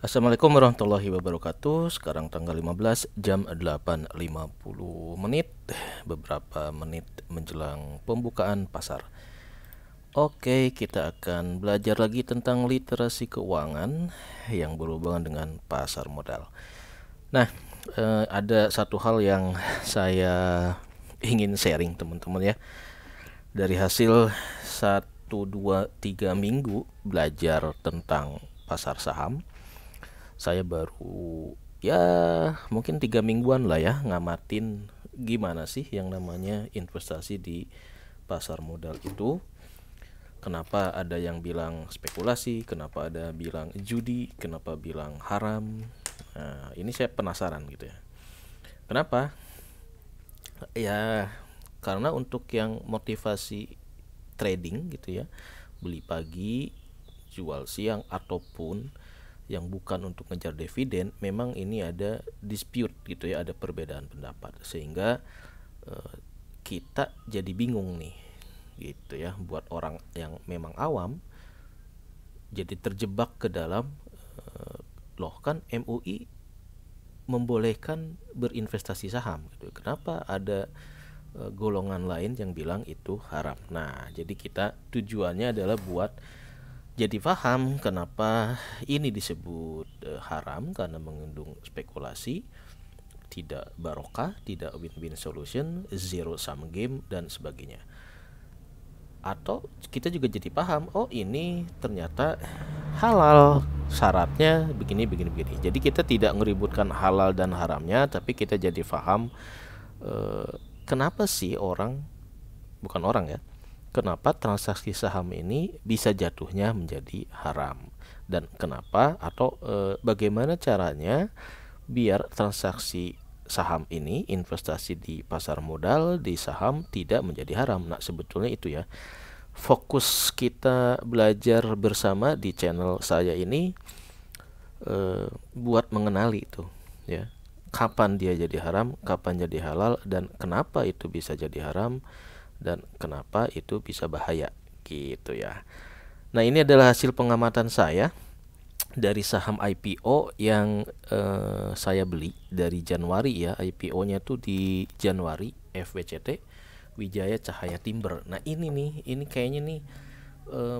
Assalamualaikum warahmatullahi wabarakatuh. Sekarang tanggal 15 jam 8.50 menit, beberapa menit menjelang pembukaan pasar. Oke, kita akan belajar lagi tentang literasi keuangan yang berhubungan dengan pasar modal. Nah, ada satu hal yang saya ingin sharing teman-teman ya. Dari hasil 1, 2, 3 minggu belajar tentang pasar saham, saya baru ya mungkin 3 mingguan lah ya ngamatin gimana sih yang namanya investasi di pasar modal itu. Kenapa ada yang bilang spekulasi, kenapa ada bilang judi, kenapa bilang haram. Nah, ini saya penasaran gitu ya. Kenapa? Ya karena untuk yang motivasi trading gitu ya, beli pagi, jual siang, ataupun yang bukan untuk ngejar dividen, memang ini ada dispute gitu ya, ada perbedaan pendapat sehingga eh, kita jadi bingung nih gitu ya, buat orang yang memang awam jadi terjebak ke dalam loh kan MUI membolehkan berinvestasi saham gitu. Kenapa ada golongan lain yang bilang itu haram? Nah, jadi kita tujuannya adalah buat jadi paham kenapa ini disebut haram, karena mengandung spekulasi, tidak barokah, tidak win-win solution, zero sum game dan sebagainya. Atau kita juga jadi paham, oh ini ternyata halal, syaratnya begini begini begini. Jadi kita tidak meributkan halal dan haramnya, tapi kita jadi paham kenapa sih orang, bukan orang ya, kenapa transaksi saham ini bisa jatuhnya menjadi haram, dan kenapa atau bagaimana caranya biar transaksi saham ini, investasi di pasar modal di saham, tidak menjadi haram. Nah, sebetulnya itu ya fokus kita belajar bersama di channel saya ini, buat mengenali itu ya, kapan dia jadi haram, kapan jadi halal, dan kenapa itu bisa jadi haram, dan kenapa itu bisa bahaya gitu ya. Nah, ini adalah hasil pengamatan saya dari saham IPO yang saya beli dari Januari ya. IPO-nya tuh di Januari, FWCT, Wijaya Cahaya Timber. Nah, ini nih, ini kayaknya nih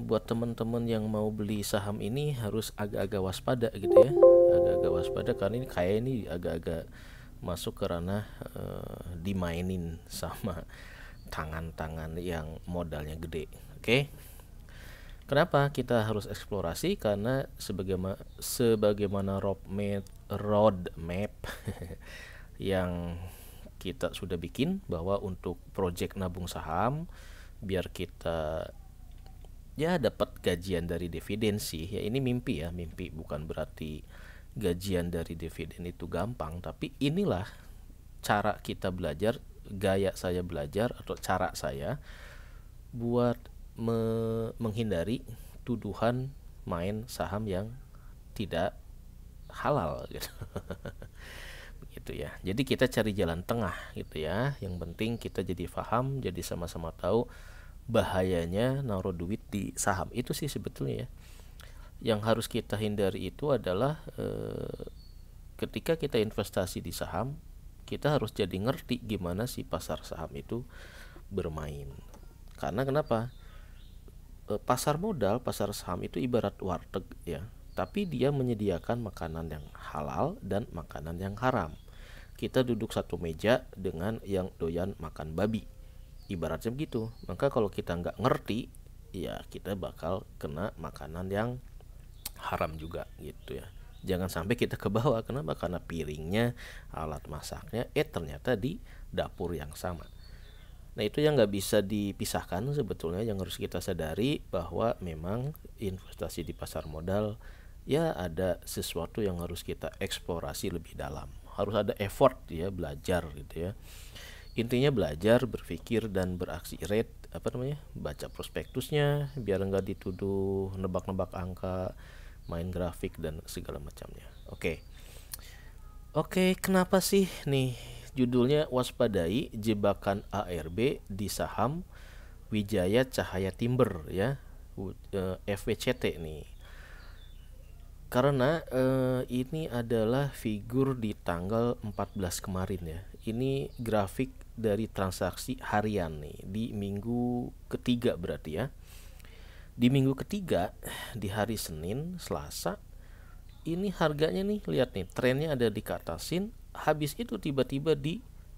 buat teman-teman yang mau beli saham ini harus agak-agak waspada gitu ya. Agak-agak waspada karena ini kayak ini agak-agak masuk ke ranah dimainin sama tangan-tangan yang modalnya gede. Oke. Kenapa kita harus eksplorasi? Karena sebagaimana roadmap yang kita sudah bikin, bahwa untuk project nabung saham biar kita ya dapat gajian dari dividen sih. Ya ini mimpi ya, mimpi, bukan berarti gajian dari dividen itu gampang, tapi inilah cara kita belajar, gaya saya belajar atau cara saya buat menghindari tuduhan main saham yang tidak halal gitu. Begitu ya. Jadi kita cari jalan tengah gitu ya. Yang penting kita jadi paham, jadi sama-sama tahu bahayanya naruh duit di saham. Itu sih sebetulnya ya. Yang harus kita hindari itu adalah ketika kita investasi di saham, kita harus jadi ngerti gimana sih pasar saham itu bermain. Karena kenapa? Pasar modal, pasar saham itu ibarat warteg ya, tapi dia menyediakan makanan yang halal dan makanan yang haram. Kita duduk satu meja dengan yang doyan makan babi, ibaratnya begitu. Maka kalau kita nggak ngerti, ya kita bakal kena makanan yang haram juga gitu ya. Jangan sampai kita ke bawah. Kenapa? Karena piringnya, alat masaknya ternyata di dapur yang sama. Nah, itu yang nggak bisa dipisahkan sebetulnya. Yang harus kita sadari bahwa memang investasi di pasar modal ya ada sesuatu yang harus kita eksplorasi lebih dalam. Harus ada effort ya, belajar gitu ya. Intinya belajar, berpikir, dan beraksi. Baca prospektusnya biar nggak dituduh nebak-nebak angka, main grafik, dan segala macamnya. Oke, kenapa sih nih judulnya waspadai jebakan ARB di saham Wijaya Cahaya Timber ya, FWCT nih. Karena ini adalah figur di tanggal 14 kemarin ya. Ini grafik dari transaksi harian nih di minggu ketiga berarti ya. Di minggu ketiga di hari Senin, Selasa, ini harganya nih lihat nih trennya ada di keatasin, habis itu tiba-tiba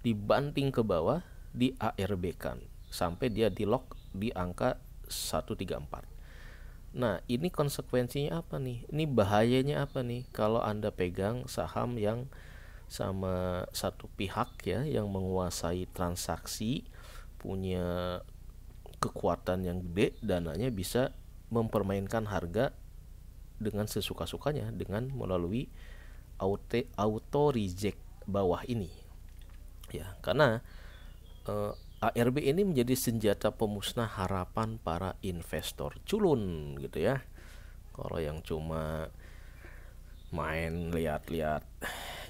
dibanting ke bawah, di ARB kan sampai dia di lock di angka 134. Nah, ini konsekuensinya apa nih? Ini bahayanya apa nih? Kalau Anda pegang saham yang sama satu pihak ya, yang menguasai transaksi, punya kekuatan yang gede, dananya bisa mempermainkan harga dengan sesuka-sukanya dengan melalui auto reject bawah ini. Ya, karena ARB ini menjadi senjata pemusnah harapan para investor culun gitu ya. Kalau yang cuma main lihat-lihat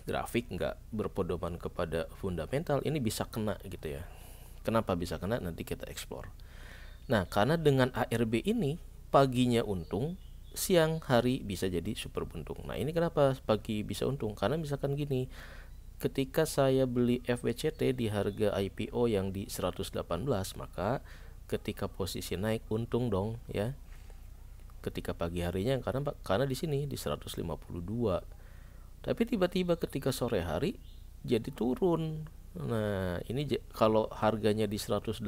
grafik nggak berpedoman kepada fundamental, ini bisa kena gitu ya. Kenapa bisa kena? Nanti kita eksplor. Nah, karena dengan ARB ini paginya untung, siang hari bisa jadi super buntung. Nah, ini kenapa pagi bisa untung? Karena misalkan gini, ketika saya beli FWCT di harga IPO yang di 118, maka ketika posisi naik untung dong ya. Ketika pagi harinya karena di sini di 152. Tapi tiba-tiba ketika sore hari jadi turun. Nah, ini kalau harganya di 118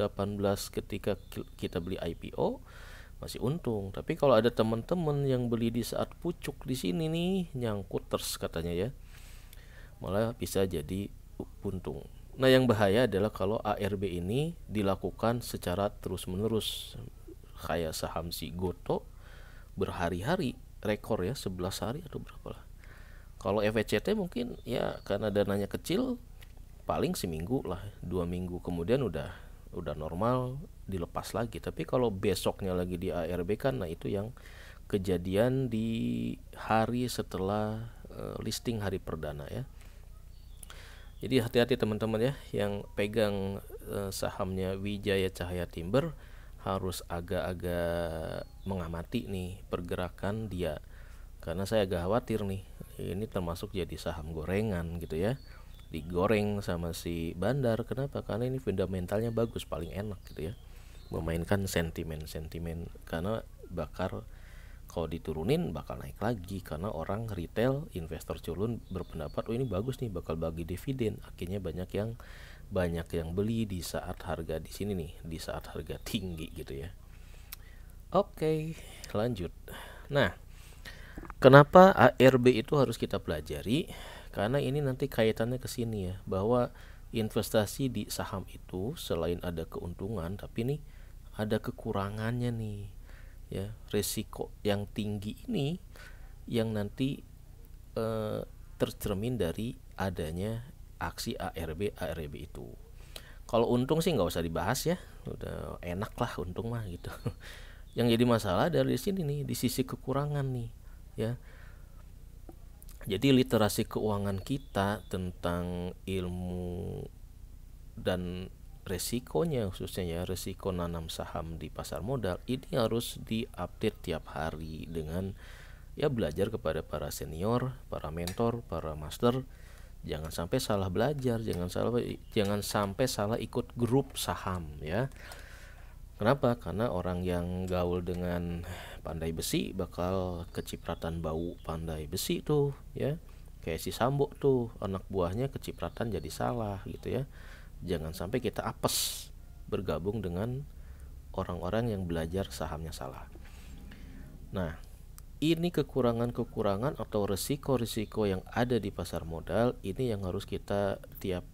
ketika kita beli IPO masih untung. Tapi kalau ada teman-teman yang beli di saat pucuk di sini nih, nyangkuters katanya ya, malah bisa jadi untung. Nah, yang bahaya adalah kalau ARB ini dilakukan secara terus-menerus. Kayak saham si Goto berhari-hari, rekor ya 11 hari atau berapa lah. Kalau FVCT mungkin ya karena dananya kecil, paling seminggu lah, 2 minggu kemudian udah normal, dilepas lagi. Tapi kalau besoknya lagi di ARB kan, nah itu yang kejadian di hari setelah listing hari perdana ya. Jadi hati-hati teman-teman ya, yang pegang sahamnya Wijaya Cahaya Timber harus agak-agak mengamati nih pergerakan dia. Karena saya agak khawatir nih, ini termasuk jadi saham gorengan gitu ya, digoreng sama si bandar. Kenapa? Karena ini fundamentalnya bagus, paling enak gitu ya, memainkan sentimen-sentimen. Karena kalau diturunin bakal naik lagi, karena orang retail investor culun berpendapat oh ini bagus nih, bakal bagi dividen. Akhirnya banyak yang beli di saat harga di sini nih, di saat harga tinggi gitu ya. Oke, lanjut. Nah, kenapa ARB itu harus kita pelajari? Karena ini nanti kaitannya ke sini ya, bahwa investasi di saham itu selain ada keuntungan, tapi nih ada kekurangannya nih. Ya, risiko yang tinggi ini yang nanti tercermin dari adanya aksi ARB itu. Kalau untung sih nggak usah dibahas ya, udah enak lah untung mah gitu. Yang jadi masalah dari sini nih, di sisi kekurangan nih ya. Jadi literasi keuangan kita tentang ilmu dan resikonya, khususnya ya resiko nanam saham di pasar modal, ini harus diupdate tiap hari dengan ya belajar kepada para senior, para mentor, para master. Jangan sampai salah belajar, jangan sampai salah ikut grup saham ya. Kenapa? Karena orang yang gaul dengan pandai besi bakal kecipratan bau pandai besi tuh ya. Kayak si Sambo tuh, anak buahnya kecipratan jadi salah gitu ya. Jangan sampai kita apes bergabung dengan orang-orang yang belajar sahamnya salah. Nah, ini kekurangan-kekurangan atau risiko-risiko yang ada di pasar modal, ini yang harus kita tiap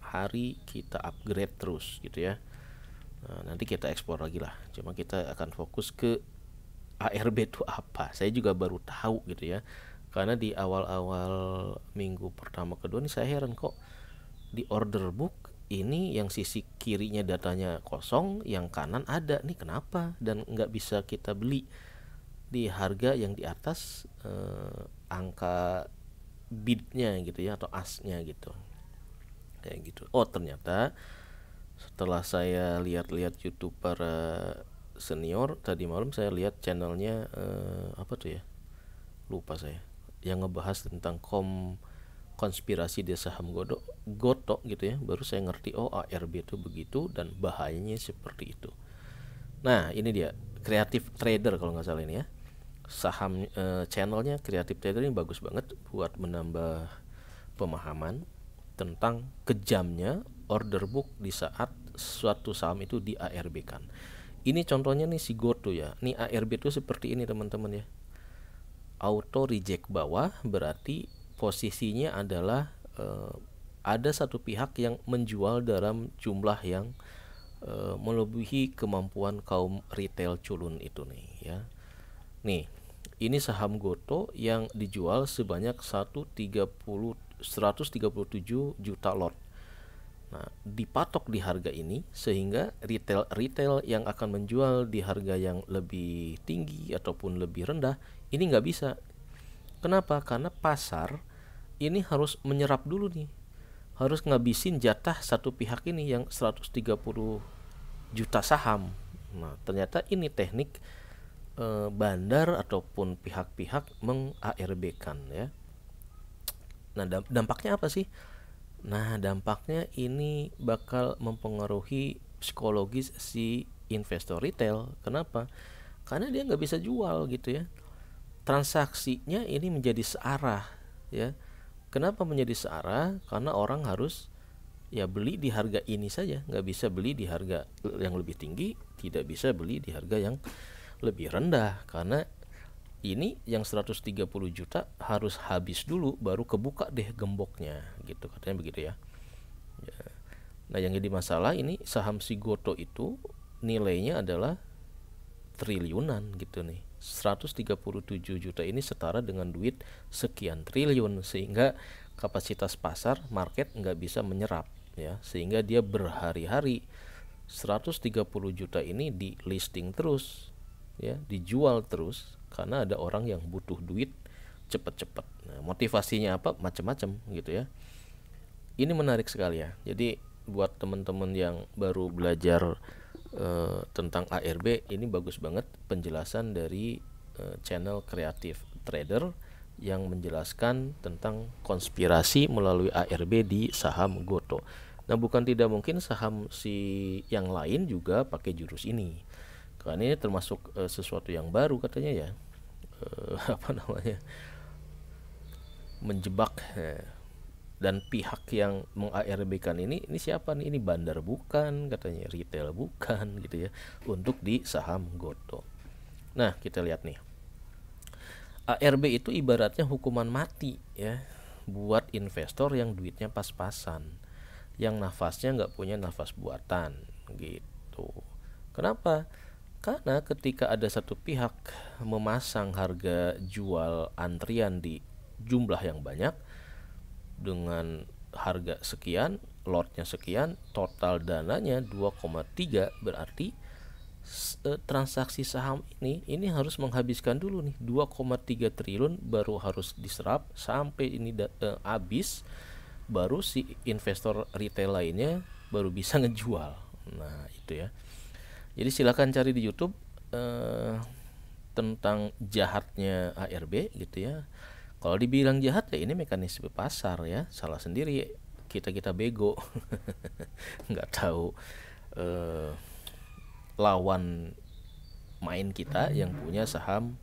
hari kita upgrade terus gitu ya. Nah, nanti kita eksplor lagi lah. Cuma kita akan fokus ke ARB itu apa. Saya juga baru tahu gitu ya. Karena di awal-awal minggu pertama kedua nih saya heran kok di order book ini yang sisi kirinya datanya kosong, yang kanan ada nih, kenapa? Dan nggak bisa kita beli di harga yang di atas angka bidnya gitu ya, atau asnya gitu, kayak gitu. Oh, ternyata setelah saya lihat-lihat YouTube para senior tadi malam, saya lihat channelnya apa tuh ya, lupa saya, yang ngebahas tentang konspirasi di saham Goto gitu ya, baru saya ngerti oh ARB itu begitu dan bahayanya seperti itu. Nah ini dia Creative Trader kalau nggak salah ini ya, saham channelnya Creative Trader ini bagus banget buat menambah pemahaman tentang kejamnya order book di saat suatu saham itu di ARB kan. Ini contohnya nih si Goto ya, nih ARB itu seperti ini teman-teman ya, auto reject bawah berarti posisinya adalah ada satu pihak yang menjual dalam jumlah yang melebihi kemampuan kaum retail culun itu nih ya. Nih, ini saham Goto yang dijual sebanyak 137 juta lot. Nah, dipatok di harga ini sehingga retail yang akan menjual di harga yang lebih tinggi ataupun lebih rendah ini nggak bisa. Kenapa? Karena pasar ini harus menyerap dulu nih, harus ngabisin jatah satu pihak ini yang 130 juta saham. Nah, ternyata ini teknik bandar ataupun pihak-pihak meng-ARB-kan ya. Nah, dampaknya apa sih? Nah, dampaknya ini bakal mempengaruhi psikologis si investor retail. Kenapa? Karena dia nggak bisa jual gitu ya. Transaksinya ini menjadi searah ya. Kenapa menjadi searah? Karena orang harus ya beli di harga ini saja, nggak bisa beli di harga yang lebih tinggi, tidak bisa beli di harga yang lebih rendah, karena ini yang 130 juta harus habis dulu baru kebuka deh gemboknya gitu, katanya begitu ya. Nah yang jadi masalah ini saham si Goto itu nilainya adalah triliunan gitu nih, 137 juta ini setara dengan duit sekian triliun, sehingga kapasitas pasar market nggak bisa menyerap ya, sehingga dia berhari-hari 130 juta ini di listing terus ya, dijual terus karena ada orang yang butuh duit cepet-cepet. Nah, motivasinya apa? Macam-macam gitu ya. Ini menarik sekali ya. Jadi buat teman-teman yang baru belajar tentang ARB, ini bagus banget penjelasan dari channel Creative Trader yang menjelaskan tentang konspirasi melalui ARB di saham Goto. Nah, bukan tidak mungkin saham si yang lain juga pakai jurus ini. Karena ini termasuk sesuatu yang baru katanya ya. Apa namanya? Menjebak dan pihak yang meng-ARB-kan ini siapa nih? Ini bandar bukan, katanya retail bukan gitu ya, untuk di saham Goto. Nah, kita lihat nih. ARB itu ibaratnya hukuman mati ya buat investor yang duitnya pas-pasan, yang nafasnya nggak punya nafas buatan gitu. Kenapa? Karena ketika ada satu pihak memasang harga jual antrian di jumlah yang banyak dengan harga sekian, lotnya sekian, total dananya 2,3, berarti transaksi saham ini harus menghabiskan dulu nih 2,3 triliun baru harus diserap sampai ini habis, baru si investor retail lainnya baru bisa ngejual. Nah itu ya. Jadi silakan cari di YouTube tentang jahatnya ARB gitu ya. Kalau dibilang jahat ya ini mekanisme pasar ya, salah sendiri kita bego nggak tahu lawan main kita yang punya saham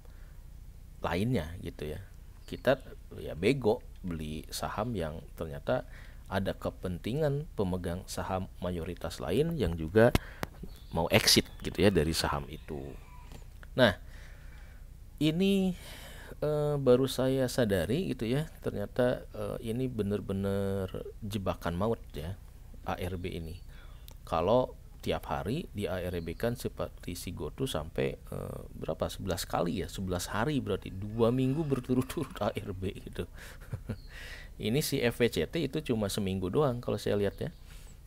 lainnya gitu ya. Kita ya bego beli saham yang ternyata ada kepentingan pemegang saham mayoritas lain yang juga mau exit gitu ya dari saham itu. Nah ini baru saya sadari gitu ya, ternyata ini benar-benar jebakan maut ya ARB ini. Kalau tiap hari di ARB kan seperti si Goto sampai berapa 11 kali ya, 11 hari berarti 2 minggu berturut-turut ARB gitu. Ini si FVCT itu cuma seminggu doang kalau saya lihat ya.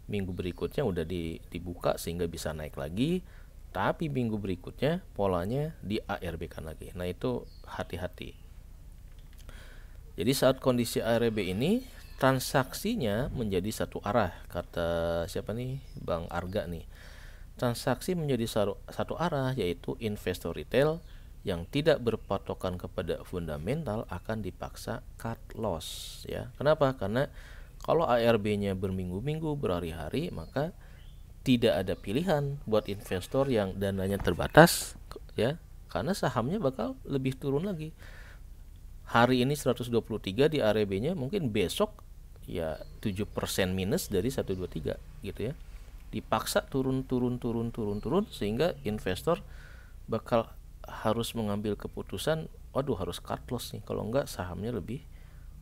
Minggu berikutnya udah dibuka sehingga bisa naik lagi, tapi minggu berikutnya polanya di ARB kan lagi. Nah itu hati-hati. Jadi saat kondisi ARB ini transaksinya menjadi satu arah, kata siapa nih, Bang Arga nih. Transaksi menjadi satu arah, yaitu investor retail yang tidak berpatokan kepada fundamental akan dipaksa cut loss ya. Kenapa? Karena kalau ARB-nya berminggu-minggu, berhari-hari, maka tidak ada pilihan buat investor yang dananya terbatas ya, karena sahamnya bakal lebih turun lagi. Hari ini 123 di ARB-nya, mungkin besok ya 7% minus dari 123 gitu ya. Dipaksa turun sehingga investor bakal harus mengambil keputusan, waduh harus cut loss nih, kalau enggak sahamnya lebih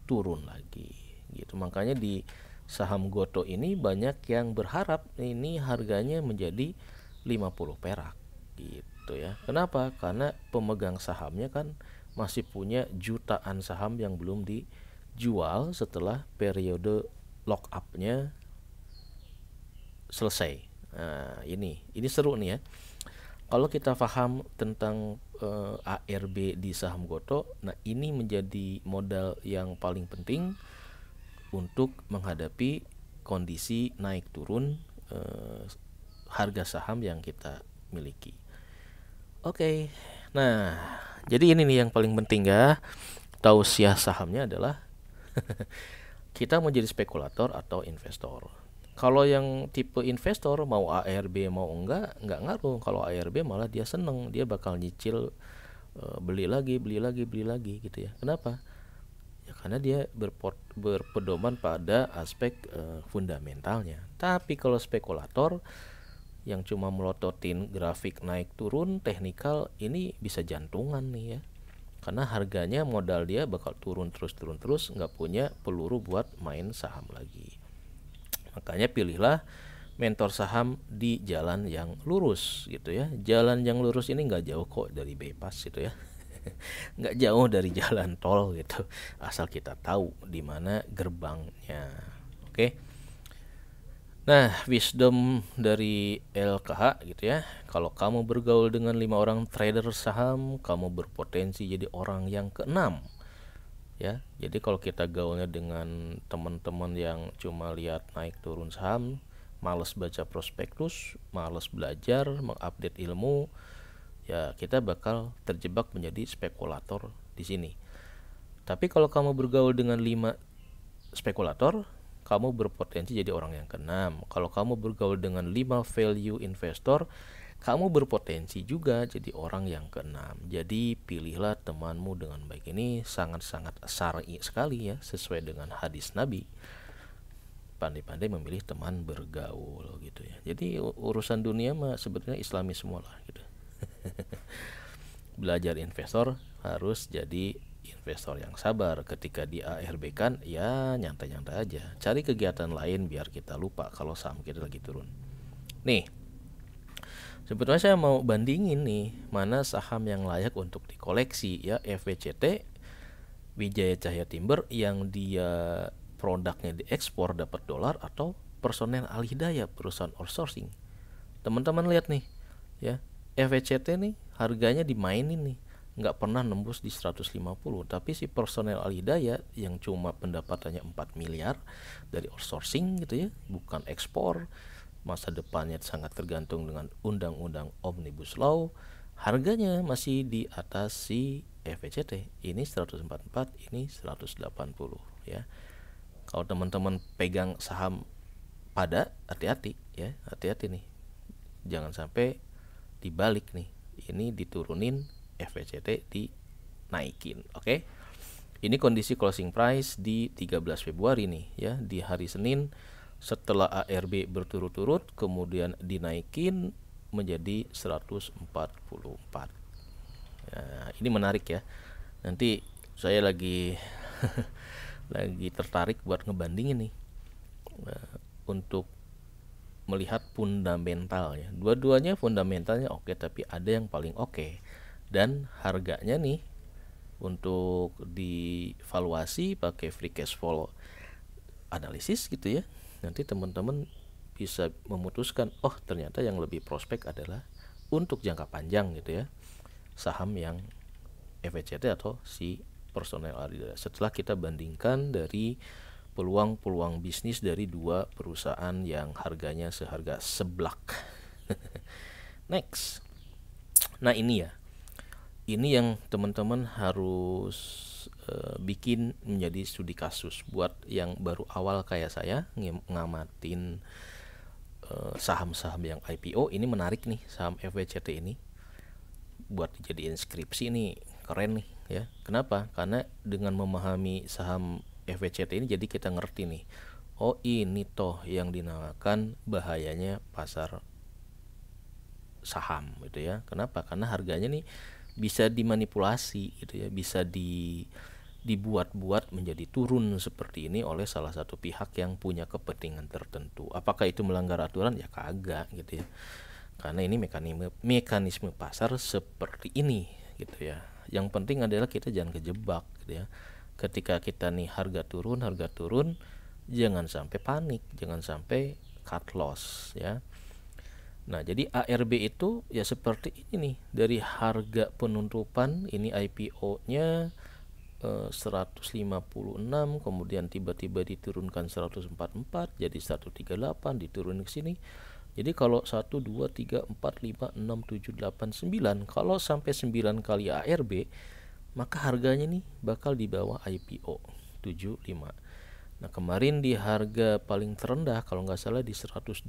turun lagi gitu. Makanya di saham Goto ini banyak yang berharap ini harganya menjadi 50 perak gitu ya. Kenapa? Karena pemegang sahamnya kan masih punya jutaan saham yang belum dijual setelah periode lock up-nya selesai. Nah, ini seru nih ya. Kalau kita paham tentang ARB di saham Goto, nah ini menjadi modal yang paling penting untuk menghadapi kondisi naik turun harga saham yang kita miliki. Oke. Nah, jadi ini nih yang paling penting ya. Tausiah sahamnya adalah kita mau jadi spekulator atau investor. Kalau yang tipe investor mau ARB mau enggak ngaruh. Kalau ARB malah dia seneng, dia bakal nyicil beli lagi gitu ya. Kenapa? Ya karena dia berpedoman pada aspek fundamentalnya. Tapi kalau spekulator yang cuma melototin grafik naik turun teknikal, ini bisa jantungan nih ya. Karena harganya modal dia bakal turun terus, nggak punya peluru buat main saham lagi. Makanya pilihlah mentor saham di jalan yang lurus gitu ya. Jalan yang lurus ini nggak jauh kok dari bypass gitu ya. Nggak jauh dari jalan tol gitu. Asal kita tahu di mana gerbangnya. Oke. Nah, wisdom dari LKH gitu ya. Kalau kamu bergaul dengan 5 orang trader saham, kamu berpotensi jadi orang yang keenam. Ya, jadi kalau kita gaulnya dengan teman-teman yang cuma lihat naik turun saham, males baca prospektus, males belajar, mengupdate ilmu, ya kita bakal terjebak menjadi spekulator di sini. Tapi kalau kamu bergaul dengan 5 spekulator, kamu berpotensi jadi orang yang keenam. Kalau kamu bergaul dengan 5 value investor, kamu berpotensi juga jadi orang yang keenam. Jadi pilihlah temanmu dengan baik. Ini sangat-sangat syar'i sekali ya, sesuai dengan hadis Nabi. Pandai-pandai memilih teman bergaul gitu ya. Jadi urusan dunia mah sebenarnya Islami semua lah gitu. Belajar investor harus jadi investor yang sabar. Ketika di ARB kan ya nyantai-nyantai aja. Cari kegiatan lain biar kita lupa kalau saham kita lagi turun. Nih, sebetulnya saya mau bandingin nih mana saham yang layak untuk dikoleksi ya. FWCT, Wijaya Cahya Timber yang dia produknya diekspor dapat dolar, atau Personel Alhidayah perusahaan outsourcing. Teman-teman lihat nih ya, FWCT nih harganya dimainin nih, nggak pernah nembus di 150. Tapi si Personel Alhidayah yang cuma pendapatannya 4 miliar dari outsourcing gitu ya, bukan ekspor, masa depannya sangat tergantung dengan undang-undang Omnibus Law, harganya masih di atas si FWCT. Ini 144, ini 180 ya. Kalau teman-teman pegang saham pada, hati-hati ya, hati-hati nih, jangan sampai dibalik nih, ini diturunin, FWCT dinaikin. Oke. Ini kondisi closing price di 13 Februari nih ya, di hari Senin setelah ARB berturut-turut kemudian dinaikin menjadi 144. Ya, ini menarik ya. Nanti saya lagi lagi tertarik buat ngebandingin nih untuk melihat fundamentalnya. Dua-duanya fundamentalnya oke, tapi ada yang paling oke. Dan harganya nih untuk dievaluasi pakai free cash flow analisis gitu ya. Nanti teman-teman bisa memutuskan, oh ternyata yang lebih prospek adalah untuk jangka panjang gitu ya, saham yang FWCT atau si Personel Alhidayah. Setelah kita bandingkan dari peluang-peluang bisnis dari dua perusahaan yang harganya seharga seblak. Next. Nah ini ya, ini yang teman-teman harus bikin menjadi studi kasus buat yang baru awal kayak saya ngamatin saham-saham yang IPO. Ini menarik nih, saham FWCT ini buat dijadiin skripsi nih, keren nih ya. Kenapa? Karena dengan memahami saham FWCT ini jadi kita ngerti nih, oh ini toh yang dinamakan bahayanya pasar saham gitu ya. Kenapa? Karena harganya nih bisa dimanipulasi gitu ya, bisa dibuat-buat menjadi turun seperti ini oleh salah satu pihak yang punya kepentingan tertentu. Apakah itu melanggar aturan? Ya kagak gitu ya. Karena ini mekanisme pasar seperti ini gitu ya. Yang penting adalah kita jangan kejebak gitu ya. Ketika kita nih harga turun, jangan sampai panik, jangan sampai cut loss ya. Nah, jadi ARB itu ya seperti ini nih, dari harga penutupan ini IPO-nya 156, kemudian tiba-tiba diturunkan 144 jadi 138, diturunin ke sini. Jadi kalau 1 2 3 4 5 6 7 8 9, kalau sampai 9 kali ARB, maka harganya nih bakal di bawah IPO 75. Nah, kemarin di harga paling terendah kalau nggak salah di 112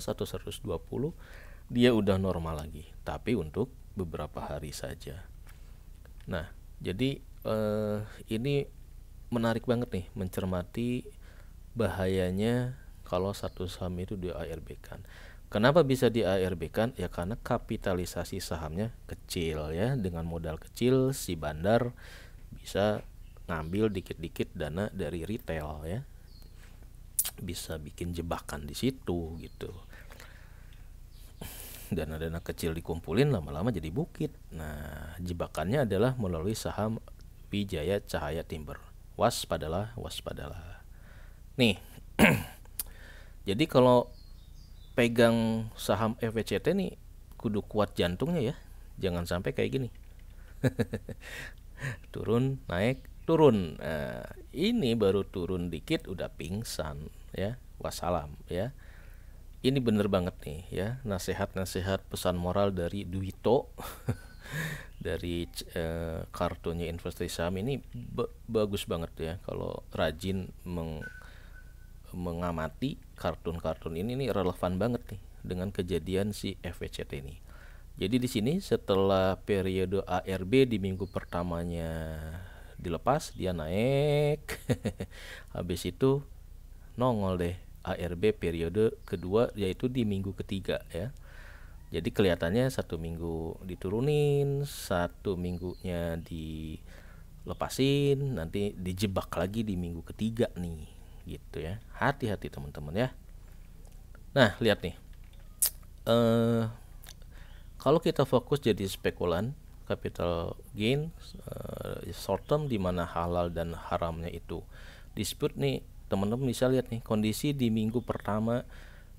atau 120, dia udah normal lagi, tapi untuk beberapa hari saja. Nah, jadi ini menarik banget nih mencermati bahayanya kalau satu saham itu di ARB kan. Kenapa bisa di ARB kan? Ya karena kapitalisasi sahamnya kecil ya. Dengan modal kecil si bandar bisa ngambil dikit-dikit dana dari retail ya, bisa bikin jebakan di situ gitu. Dana-dana kecil dikumpulin lama-lama jadi bukit. Nah, jebakannya adalah melalui saham Wijaya Cahaya Timber. Waspadalah, waspadalah. Nih, jadi kalau pegang saham FWCT nih kudu kuat jantungnya ya. Jangan sampai kayak gini. Turun, naik, turun. Nah, ini baru turun dikit udah pingsan ya. Wassalam ya. Ini bener banget nih ya, nasihat-nasihat pesan moral dari Duito dari kartunya investasi saham ini bagus banget ya kalau rajin mengamati kartun-kartun ini nih, relevan banget nih dengan kejadian si FWCT ini. Jadi di sini setelah periode ARB di minggu pertamanya dilepas, dia naik. Habis itu nongol deh ARB periode kedua, yaitu di minggu ketiga ya. Jadi kelihatannya satu minggu diturunin, satu minggunya dilepasin, nanti dijebak lagi di minggu ketiga nih gitu ya. Hati-hati teman-teman ya. Nah, lihat nih, kalau kita fokus jadi spekulan, capital gain, short term, di mana halal dan haramnya itu dispute nih, teman-teman bisa lihat nih kondisi di minggu pertama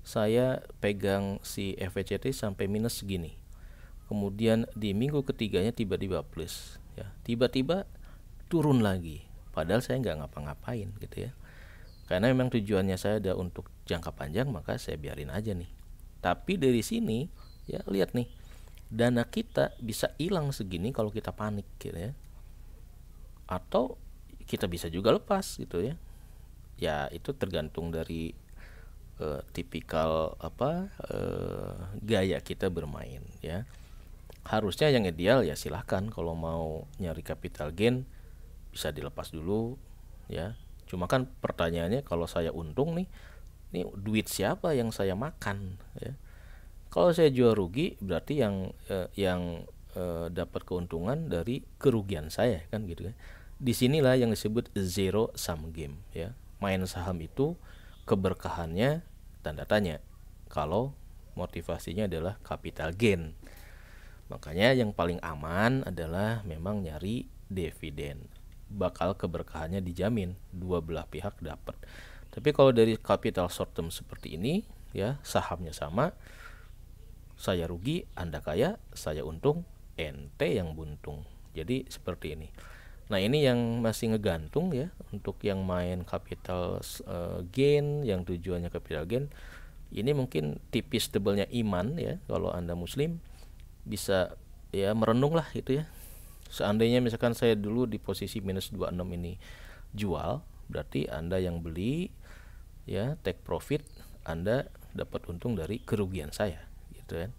saya pegang si FWCT sampai minus segini. Kemudian di minggu ketiganya tiba-tiba plus ya. Tiba-tiba turun lagi. Padahal saya nggak ngapa-ngapain gitu ya. Karena memang tujuannya saya ada untuk jangka panjang, maka saya biarin aja nih. Tapi dari sini ya lihat nih, dana kita bisa hilang segini kalau kita panik gitu ya. Atau kita bisa juga lepas gitu ya. Ya itu tergantung dari tipikal gaya kita bermain ya. Harusnya yang ideal ya silahkan kalau mau nyari capital gain bisa dilepas dulu ya. Cuma kan pertanyaannya, kalau saya untung nih, ini duit siapa yang saya makan ya. Kalau saya jual rugi berarti yang dapat keuntungan dari kerugian saya kan gitu kan. Disinilah yang disebut zero sum game ya. Main saham itu keberkahannya tanda tanya kalau motivasinya adalah capital gain. Makanya yang paling aman adalah memang nyari dividen. Bakal keberkahannya dijamin, dua belah pihak dapat. Tapi kalau dari capital short term seperti ini ya, sahamnya sama, saya rugi, Anda kaya, saya untung, ente yang buntung. Jadi seperti ini. Nah, ini yang masih ngegantung ya, untuk yang main capital gain, yang tujuannya capital gain. Ini mungkin tipis tebelnya iman ya. Kalau Anda muslim bisa ya merenung lah gitu ya. Seandainya misalkan saya dulu di posisi minus 26 ini jual, berarti Anda yang beli ya take profit, Anda dapat untung dari kerugian saya gitu kan.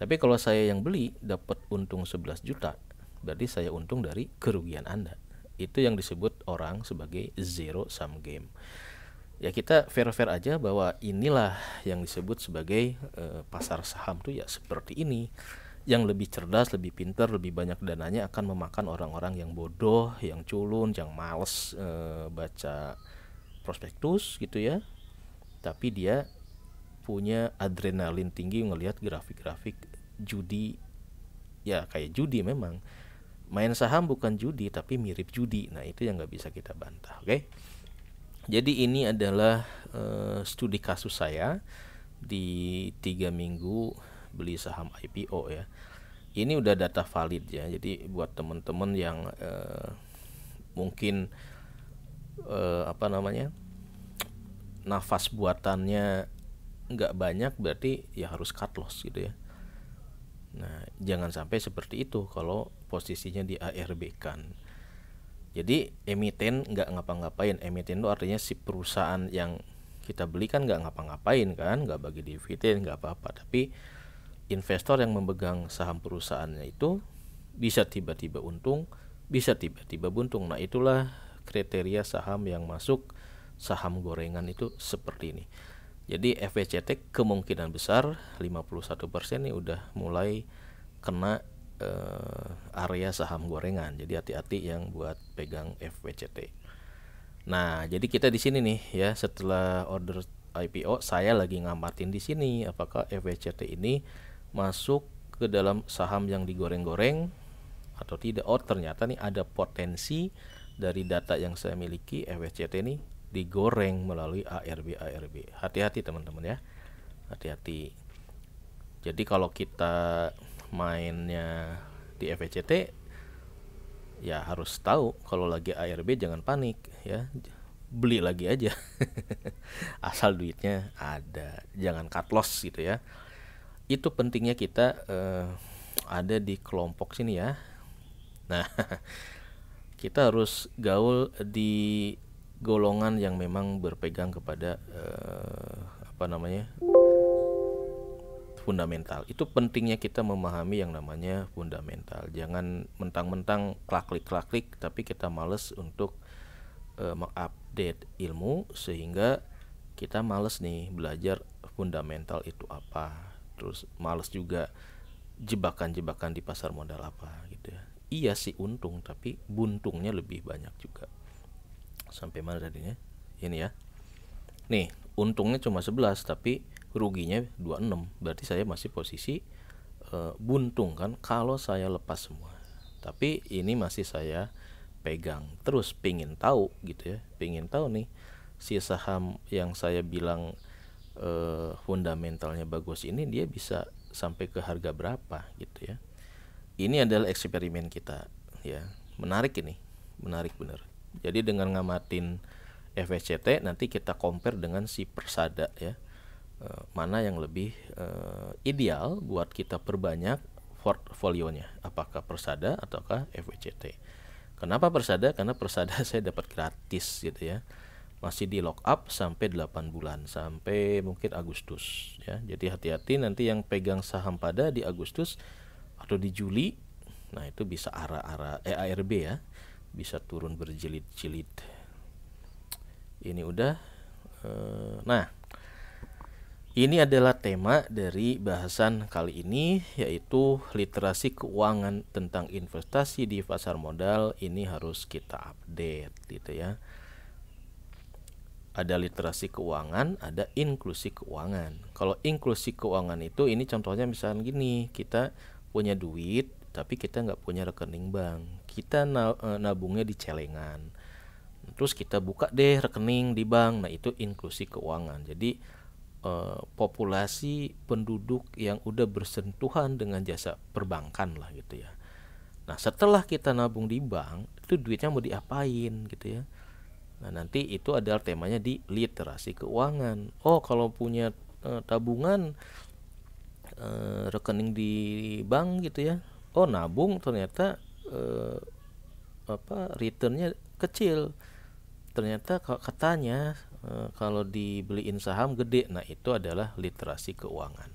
Tapi kalau saya yang beli dapat untung 11 juta, berarti saya untung dari kerugian Anda. Itu yang disebut orang sebagai zero sum game. Ya kita fair-fair aja bahwa inilah yang disebut sebagai pasar saham tuh ya seperti ini. Yang lebih cerdas, lebih pintar, lebih banyak dananya akan memakan orang-orang yang bodoh, yang culun, yang males baca prospektus gitu ya. Tapi dia punya adrenalin tinggi ngelihat grafik-grafik judi. Ya kayak judi memang. Main saham bukan judi tapi mirip judi. Nah itu yang nggak bisa kita bantah. Oke. Jadi ini adalah studi kasus saya di 3 minggu beli saham IPO ya. Ini udah data valid ya. Jadi buat teman-teman yang mungkin nafas buatannya nggak banyak, berarti ya harus cut loss gitu ya. Nah jangan sampai seperti itu kalau posisinya di ARB kan. Jadi emiten nggak ngapa-ngapain. Emiten itu artinya si perusahaan yang kita beli kan nggak ngapa-ngapain kan, nggak bagi dividen, nggak apa-apa. Tapi investor yang memegang saham perusahaannya itu bisa tiba-tiba untung, bisa tiba-tiba buntung. Nah itulah kriteria saham yang masuk saham gorengan itu seperti ini. Jadi FWCT kemungkinan besar 51% nih udah mulai kena area saham gorengan. Jadi hati-hati yang buat pegang FWCT. Nah, jadi kita di sini nih ya, setelah order IPO saya lagi ngamatin di sini apakah FWCT ini masuk ke dalam saham yang digoreng-goreng atau tidak. Oh, ternyata nih ada potensi dari data yang saya miliki FWCT ini digoreng melalui ARB. Hati-hati teman-teman ya. Hati-hati. Jadi kalau kita mainnya di FWCT ya harus tahu kalau lagi ARB jangan panik ya. Beli lagi aja. Asal duitnya ada. Jangan cut loss gitu ya. Itu pentingnya kita ada di kelompok sini ya. Nah, kita harus gaul di golongan yang memang berpegang kepada fundamental. Itu pentingnya kita memahami yang namanya fundamental. Jangan mentang-mentang klik-klik tapi kita males untuk mengupdate ilmu sehingga kita males nih belajar fundamental itu apa. Terus males juga jebakan-jebakan di pasar modal apa gitu ya. Iya sih untung tapi buntungnya lebih banyak juga. Sampai mana tadinya? Ini ya. Nih, untungnya cuma 11 tapi ruginya 26. Berarti saya masih posisi buntung kan kalau saya lepas semua. Tapi ini masih saya pegang. Terus pingin tahu gitu ya. Pingin tahu nih si saham yang saya bilang fundamentalnya bagus ini dia bisa sampai ke harga berapa gitu ya. Ini adalah eksperimen kita ya. Menarik ini. Menarik bener. Jadi dengan ngamatin FWCT nanti kita compare dengan si Persada ya. Mana yang lebih ideal buat kita perbanyak portfolionya, apakah Persada ataukah FWCT. Kenapa Persada? Karena Persada saya dapat gratis gitu ya. Masih di lock up sampai 8 bulan, sampai mungkin Agustus ya. Jadi hati-hati nanti yang pegang saham pada di Agustus atau di Juli. Nah, itu bisa ARB ya. Bisa turun berjilid-jilid. Ini udah nah, ini adalah tema dari bahasan kali ini, yaitu literasi keuangan tentang investasi di pasar modal. Ini harus kita update gitu ya. Ada literasi keuangan, ada inklusi keuangan. Kalau inklusi keuangan itu, ini contohnya misalnya gini, kita punya duit tapi kita nggak punya rekening bank, kita nabungnya di celengan, terus kita buka deh rekening di bank. Nah itu inklusi keuangan. Jadi populasi penduduk yang udah bersentuhan dengan jasa perbankan lah gitu ya. Nah setelah kita nabung di bank, itu duitnya mau diapain gitu ya. Nah nanti itu adalah temanya di literasi keuangan. Oh kalau punya tabungan rekening di bank gitu ya, oh nabung ternyata eh, returnnya kecil. Ternyata katanya kalau dibeliin saham gede. Nah, itu adalah literasi keuangan.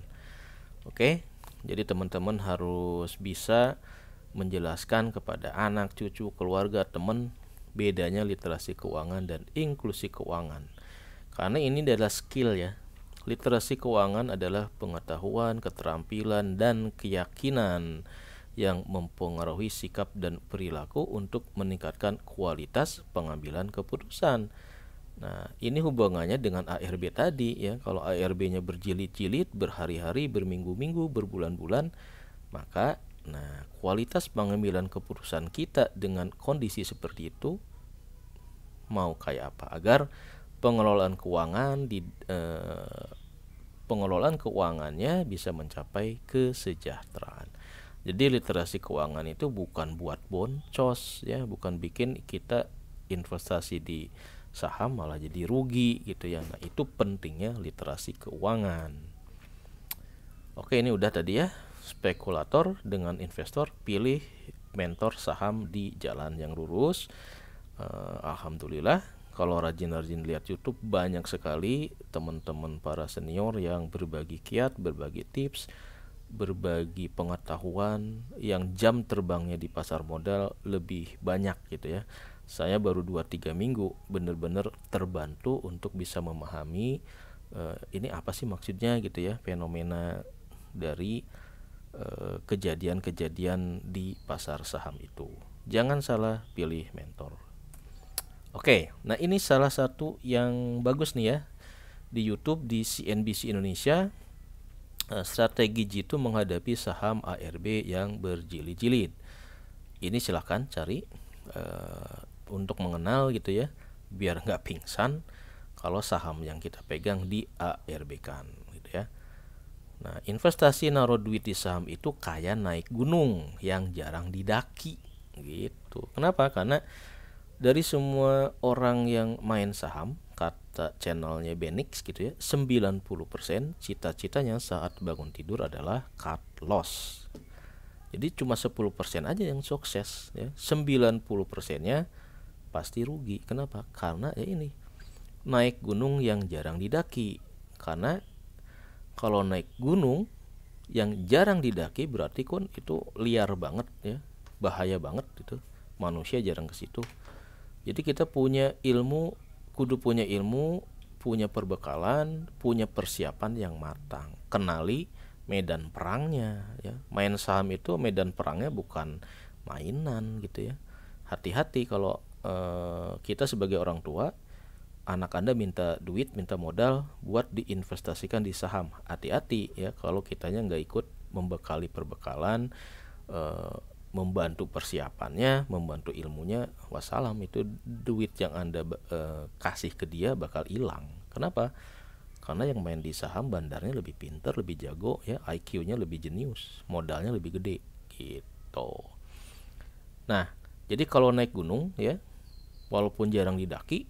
Oke, jadi teman-teman harus bisa menjelaskan kepada anak, cucu, keluarga, teman bedanya literasi keuangan dan inklusi keuangan. Karena ini adalah skill ya. Literasi keuangan adalah pengetahuan, keterampilan, dan keyakinan yang mempengaruhi sikap dan perilaku untuk meningkatkan kualitas pengambilan keputusan. Nah, ini hubungannya dengan ARB tadi ya. Kalau ARB-nya berjilid-jilid, berhari-hari, berminggu-minggu, berbulan-bulan, maka kualitas pengambilan keputusan kita dengan kondisi seperti itu mau kayak apa agar pengelolaan keuangan pengelolaan keuangannya bisa mencapai kesejahteraan. Jadi literasi keuangan itu bukan buat boncos ya, bukan bikin kita investasi di saham malah jadi rugi gitu ya. Nah, itu pentingnya literasi keuangan. Oke, ini udah tadi ya, spekulator dengan investor, pilih mentor saham di jalan yang lurus. Alhamdulillah kalau rajin-rajin lihat YouTube banyak sekali teman-teman para senior yang berbagi kiat, berbagi tips, berbagi pengetahuan yang jam terbangnya di pasar modal lebih banyak gitu ya. Saya baru 2-3 minggu benar-benar terbantu untuk bisa memahami ini apa sih maksudnya gitu ya, fenomena dari kejadian-kejadian di pasar saham itu. Jangan salah pilih mentor. Oke, nah ini salah satu yang bagus nih ya di YouTube di CNBC Indonesia, strategi Jitu menghadapi saham ARB yang berjilid-jilid. Ini silahkan cari untuk mengenal gitu ya, biar nggak pingsan kalau saham yang kita pegang di ARB kan gitu ya. Nah, investasi naruh duit di saham itu kayak naik gunung yang jarang didaki gitu. Kenapa? Karena dari semua orang yang main saham, kata channelnya Benix gitu ya, 90% cita-citanya saat bangun tidur adalah cut loss. Jadi cuma 10% aja yang sukses ya. 90%-nya pasti rugi. Kenapa? Karena ya ini, naik gunung yang jarang didaki. Karena kalau naik gunung yang jarang didaki berarti kan itu liar banget ya, bahaya banget gitu. Manusia jarang ke situ. Jadi kita punya ilmu, kudu punya ilmu, punya perbekalan, punya persiapan yang matang. Kenali medan perangnya ya. Main saham itu medan perangnya bukan mainan gitu ya. Hati-hati kalau kita sebagai orang tua, anak Anda minta duit, minta modal buat diinvestasikan di saham. Hati-hati ya kalau kitanya nggak ikut membekali perbekalan, membantu persiapannya, membantu ilmunya, wassalam, itu duit yang Anda kasih ke dia bakal hilang. Kenapa? Karena yang main di saham bandarnya lebih pinter, lebih jago ya, IQ-nya lebih jenius, modalnya lebih gede gitu. Nah, jadi kalau naik gunung ya, walaupun jarang didaki,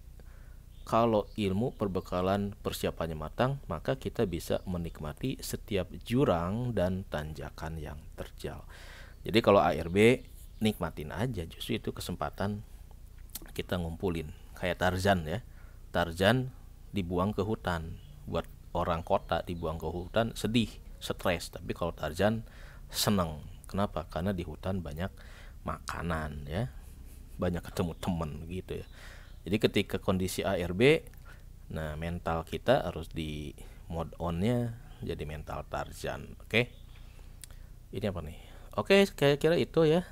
kalau ilmu, perbekalan, persiapannya matang, maka kita bisa menikmati setiap jurang dan tanjakan yang terjal. Jadi kalau ARB nikmatin aja, justru itu kesempatan kita ngumpulin. Kayak Tarzan ya, Tarzan dibuang ke hutan. Buat orang kota dibuang ke hutan sedih, stres. Tapi kalau Tarzan seneng. Kenapa? Karena di hutan banyak makanan ya, banyak ketemu temen gitu ya. Jadi ketika kondisi ARB, nah mental kita harus di mode on-nya jadi mental Tarzan. Oke, ini apa nih? Oke, kira-kira itu ya.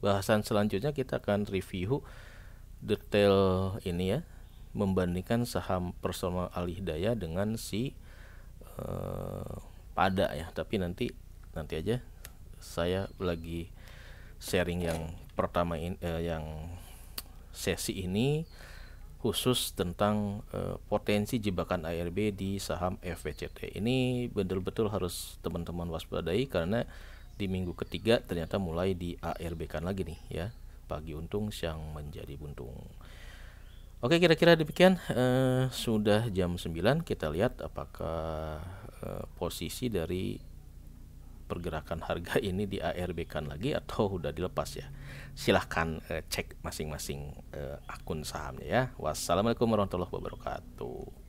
Bahasan selanjutnya kita akan review detail ini ya, membandingkan saham Personal Alihidayah dengan si Pada ya. Tapi nanti aja, saya lagi sharing yang pertama yang sesi ini khusus tentang potensi jebakan ARB di saham FVCT. Ini betul-betul harus teman-teman waspadai karena di minggu ketiga ternyata mulai di ARB kan lagi nih ya. Pagi untung, siang menjadi buntung. Oke, kira-kira demikian. Sudah jam 9, kita lihat apakah posisi dari pergerakan harga ini di ARB kan lagi atau udah dilepas ya. Silahkan cek masing-masing akun sahamnya ya. Wassalamualaikum warahmatullahi wabarakatuh.